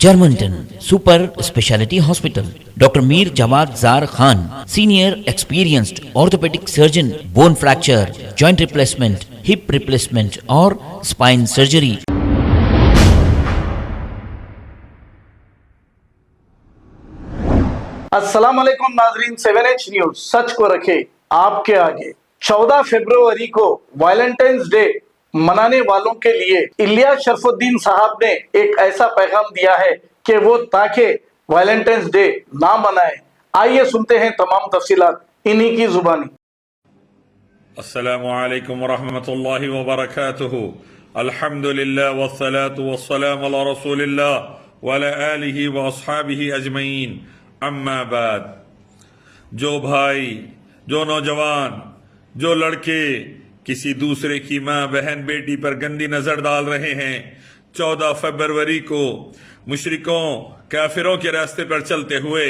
Germantown Super Speciality Hospital. Dr. Mir Jawad Zar Khan, Senior Experienced Orthopedic Surgeon, Bone Fracture, Joint Replacement, Hip Replacement or Spine Surgery. अस्सलाम वालेकुम नाजरीन, 7H news सच को रखे आपके आगे। 14 फरवरी को वैलेंटाइंस डे मनाने वालों के लिए इलियास शरफुद्दीन साहब ने एक ऐसा पैगाम दिया है कि वो ताकि वैलेंटाइंस डे ना मनाए। आइए सुनते हैं तमाम तफसीलात इन्हीं की जुबानी। अस्सलामु अलैकुम वरहमतुल्लाहि वबरकातुहू। अल्हम्दुलिल्लाह वस्सलातु वस्सलामु अला रसूलिल्लाह व अला आलिहि व अस्हाबिहि अजमईन। अम्मा बाद। जो भाई, जो नौजवान, जो लड़के किसी दूसरे की माँ, बहन, बेटी पर गंदी नजर डाल रहे हैं, 14 फरवरी को मुशरिकों, काफिरों के रास्ते पर चलते हुए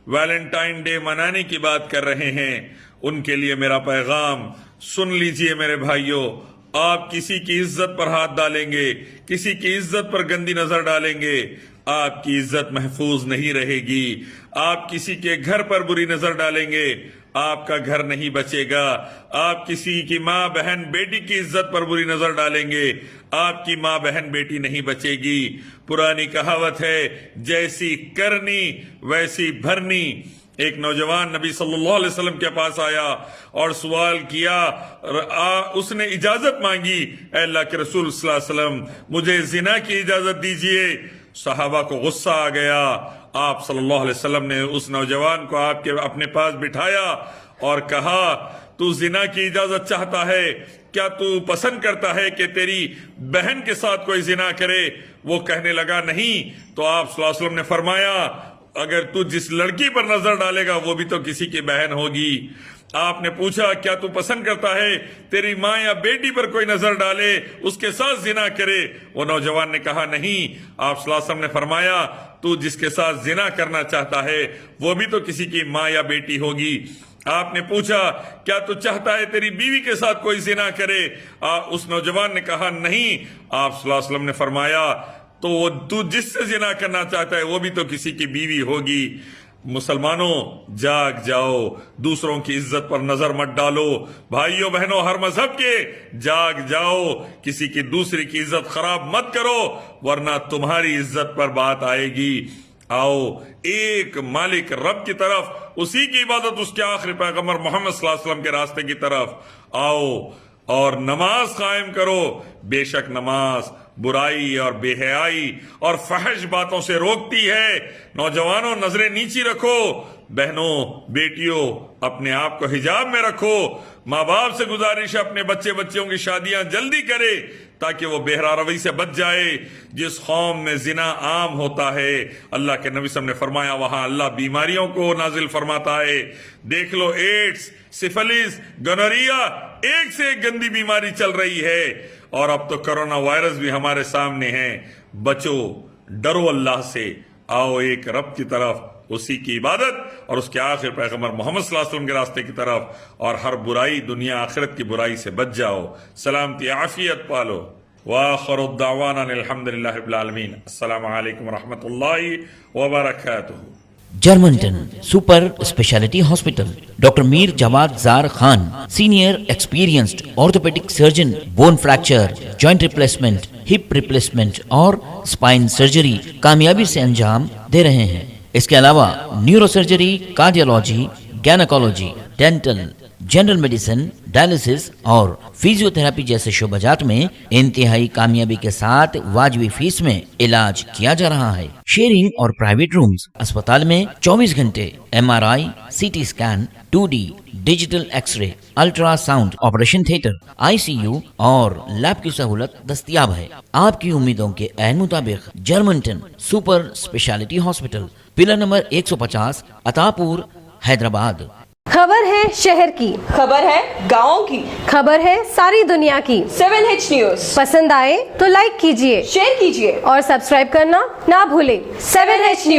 वैलेंटाइन डे मनाने की बात कर रहे हैं, उनके लिए मेरा पैगाम सुन लीजिए मेरे भाइयों। आप किसी की इज्जत पर हाथ डालेंगे, किसी की इज्जत पर गंदी नजर डालेंगे, आपकी इज्जत महफूज नहीं रहेगी। आप किसी के घर पर बुरी नजर डालेंगे, आपका घर नहीं बचेगा। आप किसी की माँ, बहन, बेटी की इज्जत पर बुरी नजर डालेंगे, आपकी माँ, बहन, बेटी नहीं बचेगी। पुरानी कहावत है, जैसी करनी वैसी भरनी। एक नौजवान नबी सल्लल्लाहु अलैहि वसल्लम के पास आया और सवाल किया, उसने इजाजत मांगी, ऐ अल्लाह के रसूल सल्लल्लाहु अलैहि वसल्लम, मुझे जिना की इजाजत दीजिए। सहाबा को गुस्सा आ गया। आप सल्लल्लाहु अलैहि वसल्लम ने उस नौजवान को आपके अपने पास बिठाया और कहा, तू जिना की इजाजत चाहता है? क्या तू पसंद करता है कि तेरी बहन के साथ कोई जिना करे? वो कहने लगा नहीं। तो आप सल्लल्लाहु अलैहि वसल्लम ने फरमाया, अगर तू जिस लड़की पर नजर डालेगा वो भी तो किसी की बहन होगी। आपने पूछा, क्या तू पसंद करता है तेरी माँ या बेटी पर कोई नजर डाले, उसके साथ जिना करे? वो नौजवान ने कहा नहीं। आप सल्लल्लाहु अलैहि वसल्लम ने फरमाया, तू जिसके साथ जिना करना चाहता है वो भी तो किसी की माँ या बेटी होगी। आपने पूछा, क्या तू चाहता है तेरी बीवी के साथ कोई जिना करे? उस नौजवान ने कहा नहीं। आप सल्लल्लाहु अलैहि वसल्लम ने फरमाया, तो तू जिससे जिना करना चाहता है वो भी तो किसी की बीवी होगी। मुसलमानों, जाग जाओ, दूसरों की इज्जत पर नजर मत डालो। भाइयों बहनों हर मजहब के, जाग जाओ, किसी की दूसरी की इज्जत खराब मत करो वरना तुम्हारी इज्जत पर बात आएगी। आओ एक मालिक रब की तरफ, उसी की इबादत उसके आखिरी पैगंबर मोहम्मद सल्लल्लाहु अलैहि वसल्लम के रास्ते की तरफ आओ और नमाज कायम करो। बेशक नमाज बुराई और बेहयाई और फहश बातों से रोकती है। नौजवानों, नजरें नीची रखो। बहनों, बेटियों, अपने आप को हिजाब में रखो। माँ बाप से गुजारिश है, अपने बच्चों की शादियां जल्दी करे ताकि वो बेहरा रवई से बच जाए। जिस कौम में जिना आम होता है, अल्लाह के नबी ने फरमाया, वहां अल्लाह बीमारियों को नाजिल फरमाता है। देख लो, एड्स, सिफिलिस, गोनोरिया, एक से एक गंदी बीमारी चल रही है और अब तो कोरोना वायरस भी हमारे सामने है। बचो, डरो अल्लाह से, आओ एक रब की तरफ, उसी की इबादत और उसके आखिर पैगंबर मोहम्मद सल्लल्लाहु अलैहि वसल्लम के रास्ते की तरफ, और हर बुराई, दुनिया आखिरत की बुराई से बच जाओ। सलामती आफियत पालो। वाखिरु दावाना अल्हम्दुलिल्लाहि रब्बिल आलमीन। अस्सलामु अलैकुम वरहमतुल्लाहि वबरकातुहू। Germantown Super Speciality Hospital. Dr. Mir Jawad Zar Khan, Senior Experienced Orthopedic Surgeon, Bone Fracture, Joint Replacement, Hip Replacement और Spine Surgery कामयाबी से अंजाम दे रहे हैं। इसके अलावा neuro surgery, cardiology, gynaecology, dental, general medicine, dialysis और फिजियोथेरेपी जैसे शोबाजात में इंतहाई कामयाबी के साथ वाजिबी फीस में इलाज किया जा रहा है। शेयरिंग और प्राइवेट रूम्स। अस्पताल में 24 घंटे MRI, CT scan, 2D digital x-ray, ultrasound, operation theatre, ICU और लैब की सहूलत दस्तयाब है। आपकी उम्मीदों के ऐन मुताबिक जर्मनटन super speciality hospital, pillar number 150, Attapur, Hyderabad. खबर है शहर की, खबर है गाँव की, खबर है सारी दुनिया की। 7H न्यूज पसंद आए तो लाइक कीजिए, शेयर कीजिए और सब्सक्राइब करना ना भूलें। 7H news.